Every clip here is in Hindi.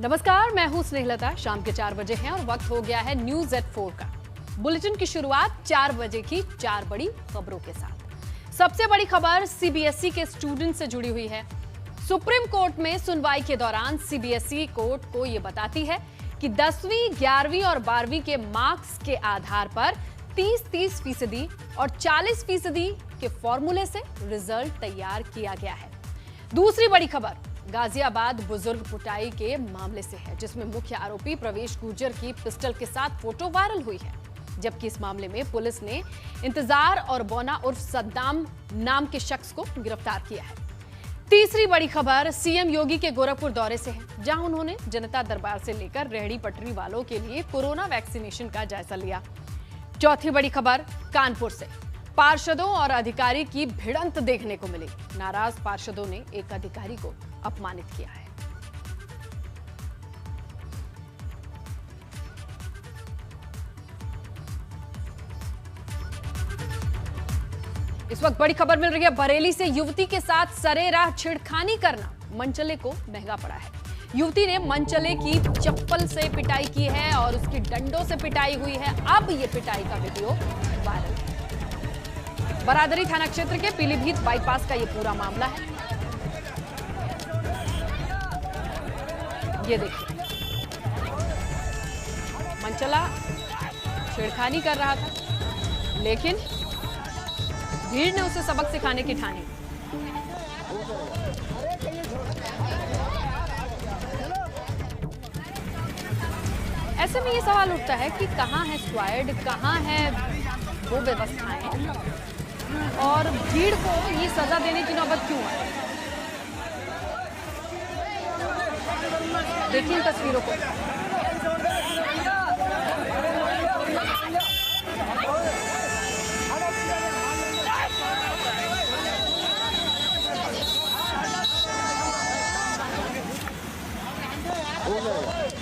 नमस्कार, मैं हूं स्नेहलता। शाम के 4 बजे हैं और वक्त हो गया है न्यूज एट 4 का। बुलेटिन की शुरुआत 4 बजे की 4 बड़ी खबरों के साथ। सबसे बड़ी खबर सीबीएसई के स्टूडेंट से जुड़ी हुई है। सुप्रीम कोर्ट में सुनवाई के दौरान सीबीएसई कोर्ट को यह बताती है कि 10वीं, 11वीं और 12वीं के मार्क्स के आधार पर 30% और 40% के फॉर्मूले से रिजल्ट तैयार किया गया है। दूसरी बड़ी खबर गाजियाबाद बुजुर्ग पिटाई के मामले से है, जिसमें मुख्य आरोपी प्रवेश गुर्जर की पिस्टल के साथ फोटो वायरल हुई है। जबकि इस मामले में पुलिस ने इंतजार और बोना उर्फ सद्दाम नाम के शख्स को गिरफ्तार किया है। तीसरी बड़ी खबर सीएम योगी के गोरखपुर दौरे से है, जहां उन्होंने जनता दरबार से लेकर रेहड़ी पटरी वालों के लिए कोरोना वैक्सीनेशन का जायजा लिया। चौथी बड़ी खबर कानपुर से पार्षदों और अधिकारी की भिड़ंत देखने को मिली। नाराज पार्षदों ने एक अधिकारी को अपमानित किया है। इस वक्त बड़ी खबर मिल रही है बरेली से। युवती के साथ सरेराह छेड़खानी करना मनचले को महंगा पड़ा है। युवती ने मनचले की चप्पल से पिटाई की है और उसकी डंडों से पिटाई हुई है। अब यह पिटाई का वीडियो वायरल है। बरादरी थाना क्षेत्र के पीलीभीत बाईपास का यह पूरा मामला है। ये देखिए, मनचला छेड़खानी कर रहा था, लेकिन भीड़ ने उसे सबक सिखाने की ठानी। ऐसे में ये सवाल उठता है कि कहां है स्क्वाड, कहां है वो व्यवस्थाएं, और भीड़ को ये सजा देने की नौबत क्यों आई? देखिए इन तस्वीरों को।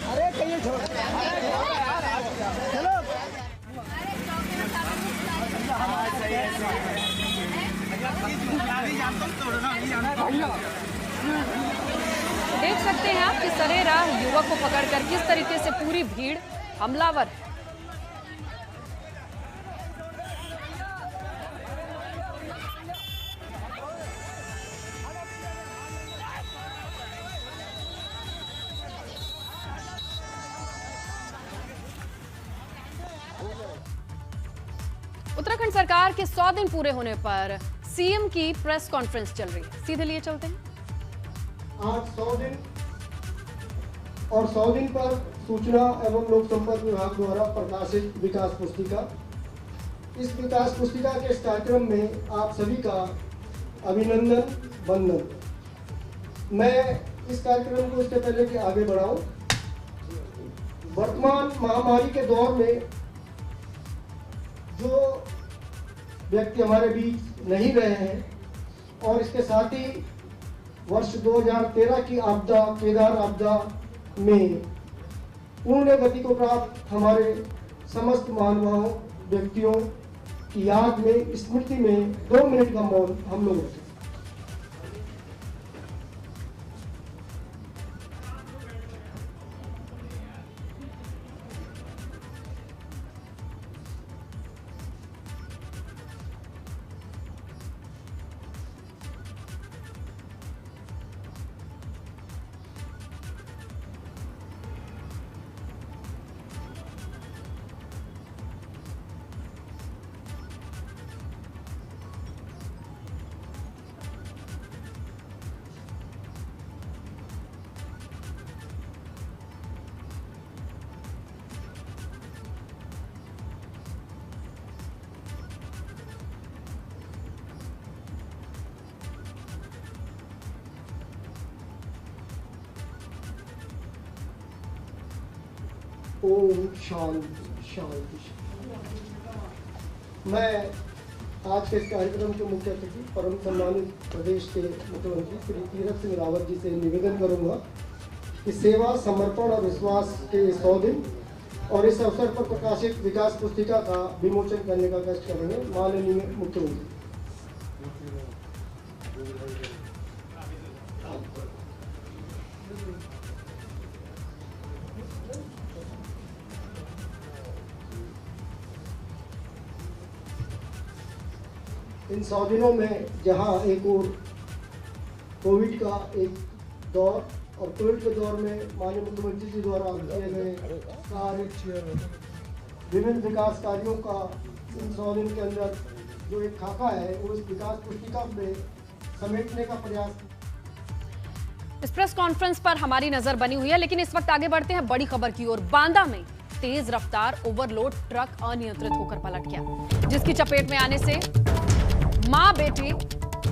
अरे कहिए छोड़ चलो। देख सकते हैं आप कि सरेराह युवक को पकड़कर किस तरीके से पूरी भीड़ हमलावर है। उत्तराखंड सरकार के 100 दिन पूरे होने पर सीएम की प्रेस कॉन्फ्रेंस चल रही है। सीधे लिए चलते हैं। आज 100 दिन और 100 दिन पर सूचना एवं लोक संपर्क विभाग द्वारा प्रकाशित विकास पुस्तिका। इस विकास पुस्तिका के इस कार्यक्रम में आप सभी का अभिनंदन, वंदन। मैं इस कार्यक्रम को इससे पहले कि आगे बढ़ाऊं, वर्तमान महामारी के दौर में जो व्यक्ति हमारे बीच नहीं रहे हैं और इसके साथ ही वर्ष 2013 की आपदा, केदार आपदा में पूर्ण गति को प्राप्त हमारे समस्त महानुभावों व्यक्तियों की याद में, स्मृति में 2 मिनट का मौन हम लोग रखें। ओम शांति शांति। मैं आज के इस कार्यक्रम के मुख्य अतिथि परम सम्मानित प्रदेश के मुख्यमंत्री श्री तीरथ सिंह रावत जी से निवेदन करूंगा कि सेवा, समर्पण और विश्वास के 100 दिन और इस अवसर पर प्रकाशित विकास पुस्तिका का विमोचन करने का कष्ट करेंगे। माननीय मुख्यमंत्री। इन 100 दिनों में जहां एक और कोविड का एक दौर और कोविड के दौर में माननीय मुख्यमंत्री जी द्वारा किए गए कार्य, विभिन्न विकास कार्यों का इन 100 दिन के अंदर जो एक खाका है वो इस विकास पुस्तिका में समेटने का प्रयास। इस प्रेस कॉन्फ्रेंस पर हमारी नजर बनी हुई है, लेकिन इस वक्त आगे बढ़ते हैं बड़ी खबर की ओर। बांदा में तेज रफ्तार ओवरलोड ट्रक अनियंत्रित होकर पलट गया, जिसकी चपेट में आने से मां बेटी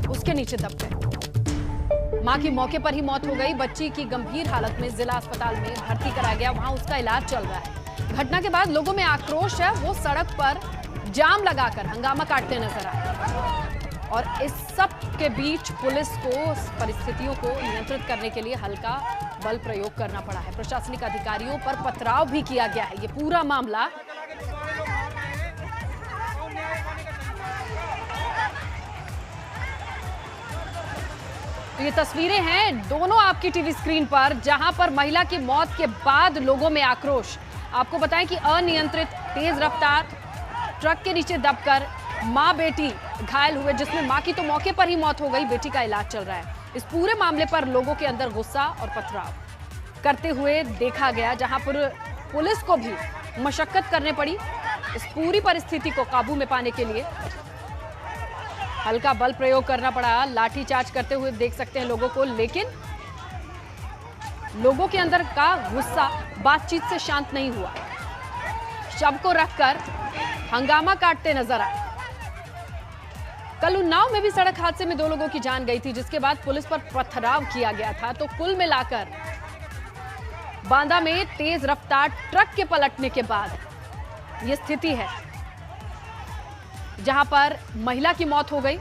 उसके नीचे दब गए। मां की मौके पर ही मौत हो गई। बच्ची की गंभीर हालत में जिला अस्पताल में भर्ती कराया गया, वहां उसका इलाज चल रहा है। घटना के बाद लोगों में आक्रोश है, वो सड़क पर जाम लगाकर हंगामा काटते नजर आए। और इस सब के बीच पुलिस को परिस्थितियों को नियंत्रित करने के लिए हल्का बल प्रयोग करना पड़ा है। प्रशासनिक अधिकारियों पर पथराव भी किया गया है। ये पूरा मामला तो ये तस्वीरें हैं दोनों आपकी टीवी स्क्रीन पर, जहां पर महिला की मौत के बाद लोगों में आक्रोश। आपको बताएं कि अनियंत्रित तेज रफ्तार ट्रक के नीचे दबकर मां बेटी घायल हुए, जिसमें मां की तो मौके पर ही मौत हो गई, बेटी का इलाज चल रहा है। इस पूरे मामले पर लोगों के अंदर गुस्सा और पथराव करते हुए देखा गया, जहां पर पुलिस को भी मशक्कत करनी पड़ी इस पूरी परिस्थिति को काबू में पाने के लिए। हल्का बल प्रयोग करना पड़ा, लाठीचार्ज करते हुए देख सकते हैं लोगों को, लेकिन लोगों के अंदर का गुस्सा बातचीत से शांत नहीं हुआ। शव को रखकर हंगामा काटते नजर आए। कल उन्नाव में भी सड़क हादसे में 2 लोगों की जान गई थी, जिसके बाद पुलिस पर पथराव किया गया था। तो कुल मिलाकर बांदा में तेज रफ्तार ट्रक के पलटने के बाद यह स्थिति है, जहां पर महिला की मौत हो गई,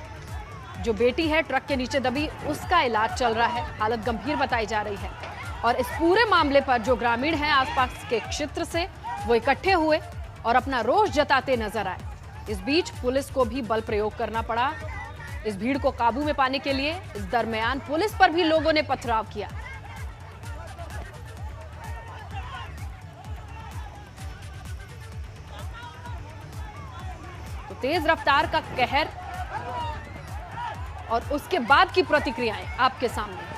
जो बेटी है ट्रक के नीचे दबी, उसका इलाज चल रहा है, हालत गंभीर बताई जा रही है। और इस पूरे मामले पर जो ग्रामीण हैं आसपास के क्षेत्र से, वो इकट्ठे हुए और अपना रोष जताते नजर आए। इस बीच पुलिस को भी बल प्रयोग करना पड़ा इस भीड़ को काबू में पाने के लिए। इस दरमियान पुलिस पर भी लोगों ने पथराव किया। तो तेज रफ्तार का कहर और उसके बाद की प्रतिक्रियाएं आपके सामने।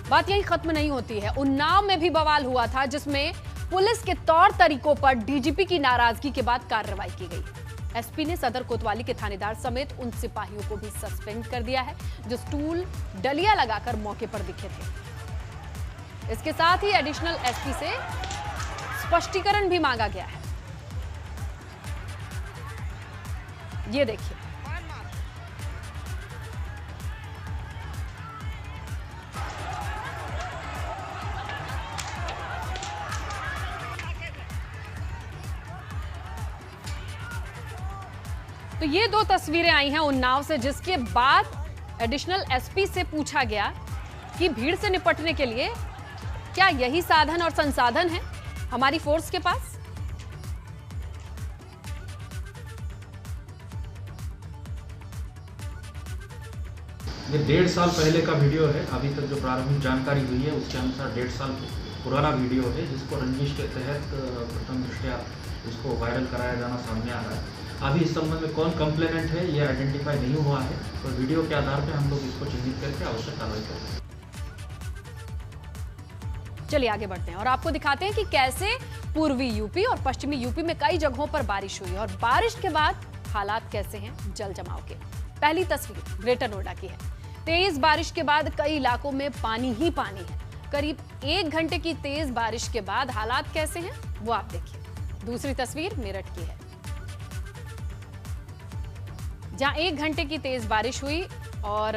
बात यही खत्म नहीं होती है। उन्नाव में भी बवाल हुआ था, जिसमें पुलिस के तौर तरीकों पर डीजीपी की नाराजगी के बाद कार्रवाई की गई। एसपी ने सदर कोतवाली के थानेदार समेत उन सिपाहियों को भी सस्पेंड कर दिया है, जो स्टूल डलिया लगाकर मौके पर दिखे थे। इसके साथ ही एडिशनल एसपी से स्पष्टीकरण भी मांगा गया है। ये देखिए, तो ये 2 तस्वीरें आई हैं उन्नाव से, जिसके बाद एडिशनल एसपी से पूछा गया कि भीड़ से निपटने के लिए क्या यही साधन और संसाधन है हमारी फोर्स के पास। ये 1.5 साल पहले का वीडियो है। अभी तक जो प्रारंभिक जानकारी हुई है उसके अनुसार 1.5 साल पुराना वीडियो है, जिसको रंजिश के तहत प्रथम दृष्टया इसको वायरल कराया जाना सामने आ रहा है। अभी इस संबंध में कौन कंप्लेनेंट है ये आइडेंटिफाई नहीं हुआ है, तो वीडियो के आधार पर हम लोग इसको चिन्हित करके आवश्यक कार्रवाई करेंगे। चलिए आगे बढ़ते हैं और आपको दिखाते हैं कि कैसे पूर्वी यूपी और पश्चिमी यूपी में कई जगहों पर बारिश हुई और बारिश के बाद हालात कैसे हैं जल जमाव के। पहली तस्वीर ग्रेटर नोएडा की है। तेज बारिश के बाद कई इलाकों में पानी ही पानी है। करीब 1 घंटे की तेज बारिश के बाद हालात कैसे हैं वो आप देखिए। दूसरी तस्वीर मेरठ की है, जहां 1 घंटे की तेज बारिश हुई और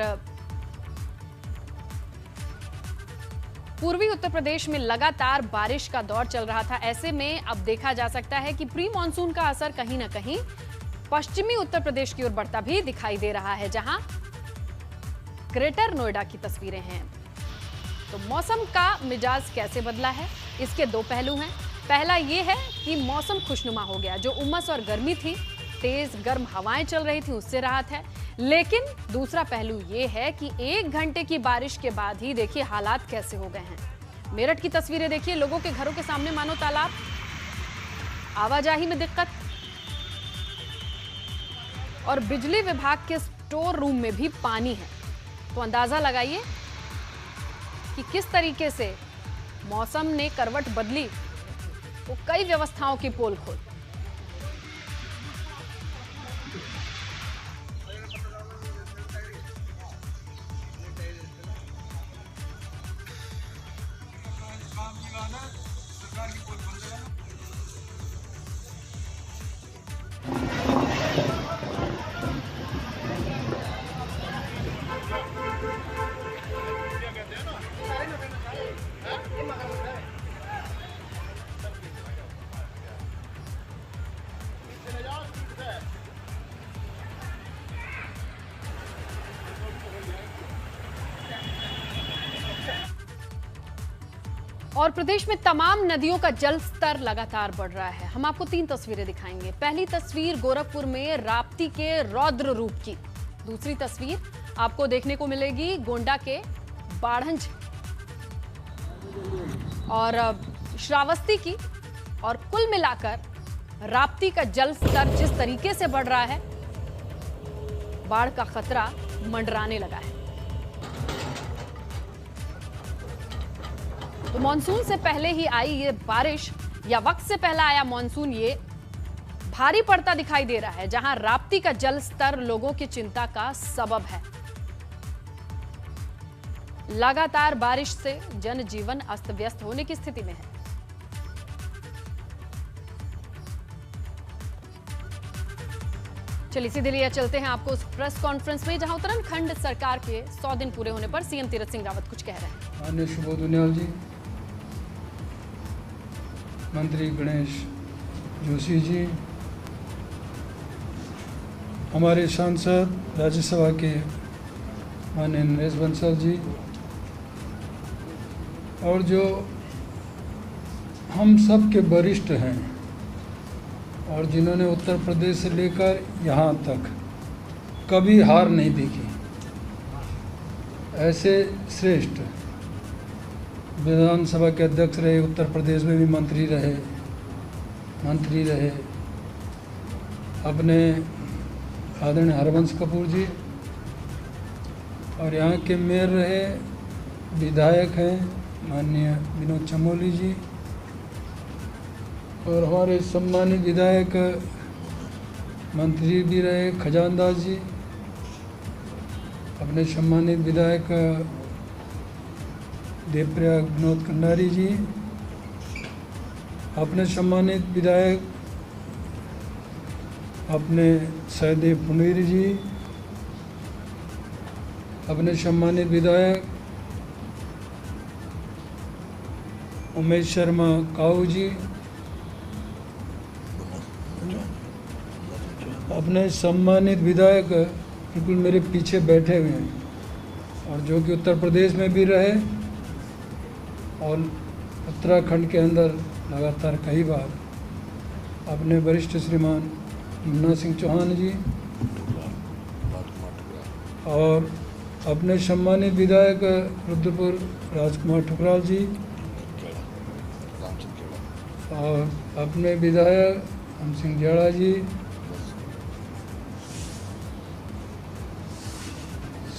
पूर्वी उत्तर प्रदेश में लगातार बारिश का दौर चल रहा था। ऐसे में अब देखा जा सकता है कि प्री मॉनसून का असर कहीं ना कहीं पश्चिमी उत्तर प्रदेश की ओर बढ़ता भी दिखाई दे रहा है, जहां ग्रेटर नोएडा की तस्वीरें हैं। तो मौसम का मिजाज कैसे बदला है, इसके 2 पहलू हैं। पहला ये है कि मौसम खुशनुमा हो गया। जो उमस और गर्मी थी, तेज गर्म हवाएं चल रही थी, उससे राहत है। लेकिन दूसरा पहलू ये है कि 1 घंटे की बारिश के बाद ही देखिए हालात कैसे हो गए हैं। मेरठ की तस्वीरें देखिए, लोगों के घरों के सामने मानो तालाब, आवाजाही में दिक्कत और बिजली विभाग के स्टोर रूम में भी पानी है। तो अंदाजा लगाइए कि किस तरीके से मौसम ने करवट बदली तो कई व्यवस्थाओं की पोल खोल। और प्रदेश में तमाम नदियों का जल स्तर लगातार बढ़ रहा है। हम आपको 3 तस्वीरें दिखाएंगे। पहली तस्वीर गोरखपुर में राप्ती के रौद्र रूप की। दूसरी तस्वीर आपको देखने को मिलेगी गोंडा के बाढ़ंज और श्रावस्ती की। और कुल मिलाकर राप्ती का जल स्तर जिस तरीके से बढ़ रहा है, बाढ़ का खतरा मंडराने लगा है। तो मॉनसून से पहले ही आई ये बारिश या वक्त से पहला आया मॉनसून ये भारी पड़ता दिखाई दे रहा है, जहां राप्ती का जल स्तर लोगों की चिंता का सबब है। लगातार बारिश से जनजीवन अस्त व्यस्त होने की स्थिति में है। चलिए सीधे लिए चलते हैं आपको उस प्रेस कॉन्फ्रेंस में जहां उत्तराखंड सरकार के 100 दिन पूरे होने पर सीएम तीरथ सिंह रावत कुछ कह रहे हैं। माननीय सुबोध उनियाल जी, मंत्री गणेश जोशी जी, हमारे सांसद राज्यसभा के माननीय नरेश बंसल जी, और जो हम सब के वरिष्ठ हैं और जिन्होंने उत्तर प्रदेश से लेकर यहाँ तक कभी हार नहीं देखी, ऐसे श्रेष्ठ विधानसभा के अध्यक्ष रहे, उत्तर प्रदेश में भी मंत्री रहे अपने आदरणीय हरवंश कपूर जी, और यहाँ के मेयर रहे, विधायक हैं माननीय विनोद चमोली जी, और हमारे सम्मानित विधायक मंत्री भी रहे खजानदास जी, अपने सम्मानित विधायक देवप्रयाग विनोद कंडारी जी, अपने सम्मानित विधायक अपने सहदेव पुनेरी जी, अपने सम्मानित विधायक उमेश शर्मा काऊ जी, अपने सम्मानित विधायक बिल्कुल मेरे पीछे बैठे हुए हैं और जो कि उत्तर प्रदेश में भी रहे और उत्तराखंड के अंदर लगातार कई बार, अपने वरिष्ठ श्रीमान मुन्ना सिंह चौहान जी, और अपने सम्मानित विधायक रुद्रपुर राजकुमार ठुकराल जी, और अपने विधायक हम सिंह जेड़ा जी,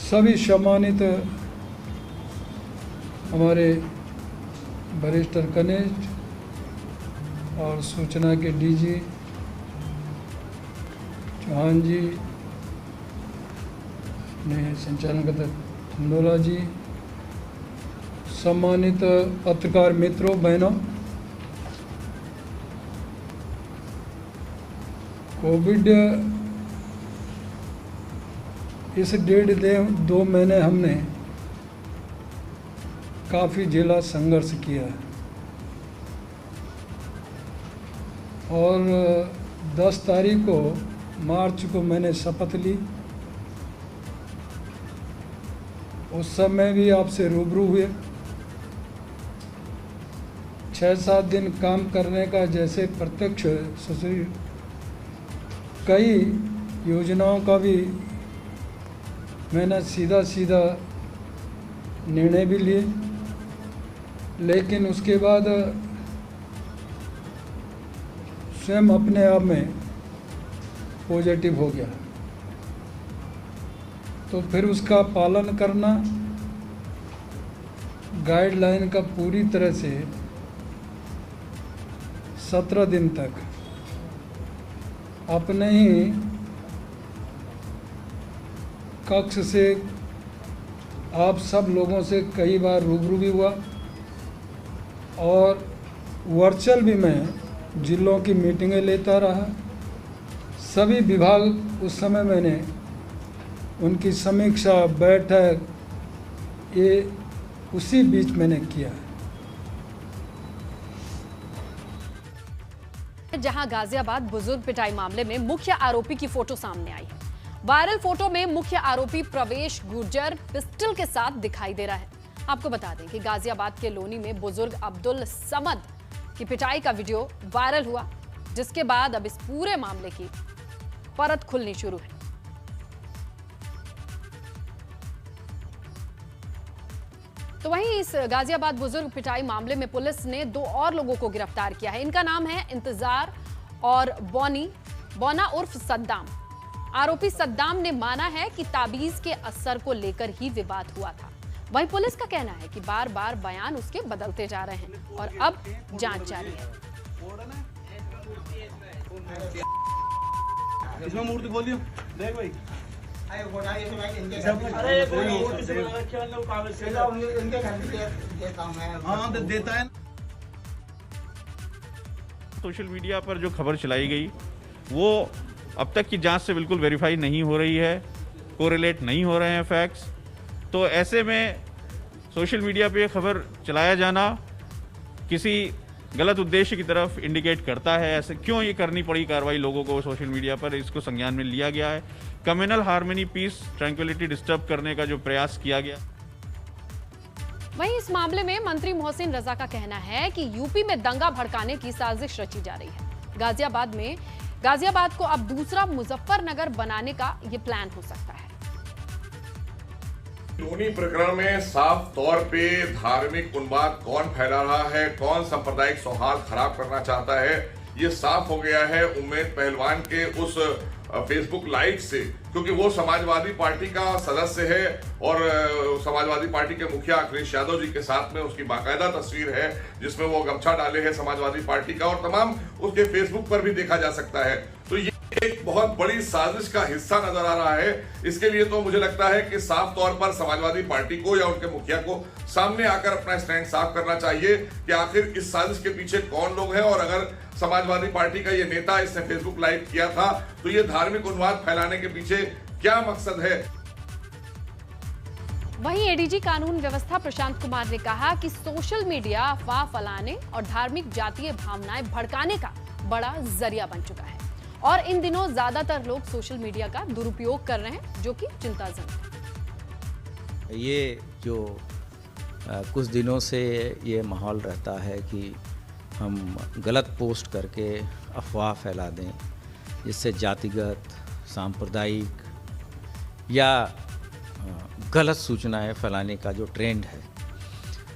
सभी सम्मानित हमारे वरिष्ठ कनिष्ठ और सूचना के डीजी चौहान जी, ने संचालक खंडोला जी, सम्मानित पत्रकार मित्रों बहनों, कोविड इस 1.5-2 महीने हमने काफ़ी जिला संघर्ष किया है और 10 तारीख को मार्च को मैंने शपथ ली। उस समय भी आपसे रूबरू हुए, 6-7 दिन काम करने का जैसे प्रत्यक्ष ससुरी, कई योजनाओं का भी मैंने सीधा निर्णय भी लिए, लेकिन उसके बाद स्वयं अपने आप में पॉजिटिव हो गया, तो फिर उसका पालन करना, गाइडलाइन का पूरी तरह से 17 दिन तक अपने ही कक्ष से आप सब लोगों से कई बार रूबरू भी हुआ और वर्चुअल भी मैं जिलों की मीटिंगें लेता रहा। सभी विभाग उस समय मैंने उनकी समीक्षा बैठक ये उसी बीच मैंने किया। जहां गाजियाबाद बुजुर्ग पिटाई मामले में मुख्य आरोपी की फोटो सामने आई है। वायरल फोटो में मुख्य आरोपी प्रवेश गुर्जर पिस्टल के साथ दिखाई दे रहा है। आपको बता दें कि गाजियाबाद के लोनी में बुजुर्ग अब्दुल समद की पिटाई का वीडियो वायरल हुआ, जिसके बाद अब इस पूरे मामले की परत खुलनी शुरू है। तो वहीं इस गाजियाबाद बुजुर्ग पिटाई मामले में पुलिस ने 2 और लोगों को गिरफ्तार किया है। इनका नाम है इंतजार और बोना उर्फ सद्दाम। आरोपी सद्दाम ने माना है कि ताबीज के असर को लेकर ही विवाद हुआ था। वहीं पुलिस का कहना है कि बार बार बयान उसके बदलते जा रहे हैं और अब जांच जारी है। इसमें मूर्ति खोलियो, देख भाई। हाँ देता है। सोशल मीडिया पर जो खबर चलाई गई वो अब तक की जांच से बिल्कुल वेरीफाई नहीं हो रही है, कोरिलेट नहीं हो रहे हैं फैक्ट्स। तो ऐसे में सोशल मीडिया पे खबर चलाया जाना किसी गलत उद्देश्य की तरफ इंडिकेट करता है। ऐसे क्यों ये करनी पड़ी कार्रवाई लोगों को सोशल मीडिया पर, इसको संज्ञान में लिया गया है। Communal harmony, peace, tranquillity disturb करने का जो प्रयास किया गया। वहीं इस मामले में मंत्री मोहसिन रजा का कहना है कि यूपी में दंगा भड़काने की साजिश रची जा रही है। गाजियाबाद को अब दूसरा मुजफ्फरनगर बनाने का ये प्लान हो सकता है। लोनी प्रकरण में साफ तौर पे धार्मिक उन्माद कौन फैला रहा है, कौन सांप्रदायिक सौहार्द खराब करना चाहता है, ये साफ हो गया है उम्मेद पहलवान के उस फेसबुक लाइव से, क्योंकि वो समाजवादी पार्टी का सदस्य है और समाजवादी पार्टी के मुखिया अखिलेश यादव जी के साथ में उसकी बाकायदा तस्वीर है जिसमें वो गमछा डाले है समाजवादी पार्टी का, और तमाम उसके फेसबुक पर भी देखा जा सकता है। तो ये एक बहुत बड़ी साजिश का हिस्सा नजर आ रहा है। इसके लिए तो मुझे लगता है कि साफ तौर पर समाजवादी पार्टी को या उनके मुखिया को सामने आकर अपना स्टैंड साफ करना चाहिए कि आखिर इस साजिश के पीछे कौन लोग हैं, और अगर समाजवादी पार्टी का ये नेता इसने फेसबुक लाइव किया था तो ये धार्मिक उन्माद फैलाने के पीछे क्या मकसद है। वहीं एडीजी कानून व्यवस्था प्रशांत कुमार ने कहा कि सोशल मीडिया अफवाह फैलाने और धार्मिक जातीय भावनाएं भड़काने का बड़ा जरिया बन चुका है और इन दिनों ज्यादातर लोग सोशल मीडिया का दुरुपयोग कर रहे हैं, जो कि चिंताजनक है। ये जो कुछ दिनों से ये माहौल रहता है कि हम गलत पोस्ट करके अफवाह फैला दें, जिससे जातिगत, सांप्रदायिक या गलत सूचनाएं फैलाने का जो ट्रेंड है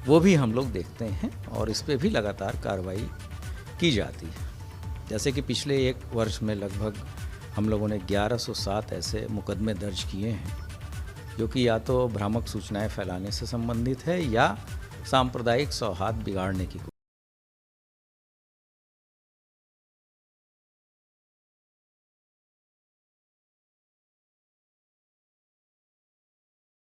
वो भी हम लोग देखते हैं और इस पे भी लगातार कार्रवाई की जाती है। जैसे कि पिछले 1 वर्ष में लगभग हम लोगों ने 1107 ऐसे मुकदमे दर्ज किए हैं जो कि या तो भ्रामक सूचनाएं फैलाने से संबंधित है या सांप्रदायिक सौहार्द बिगाड़ने की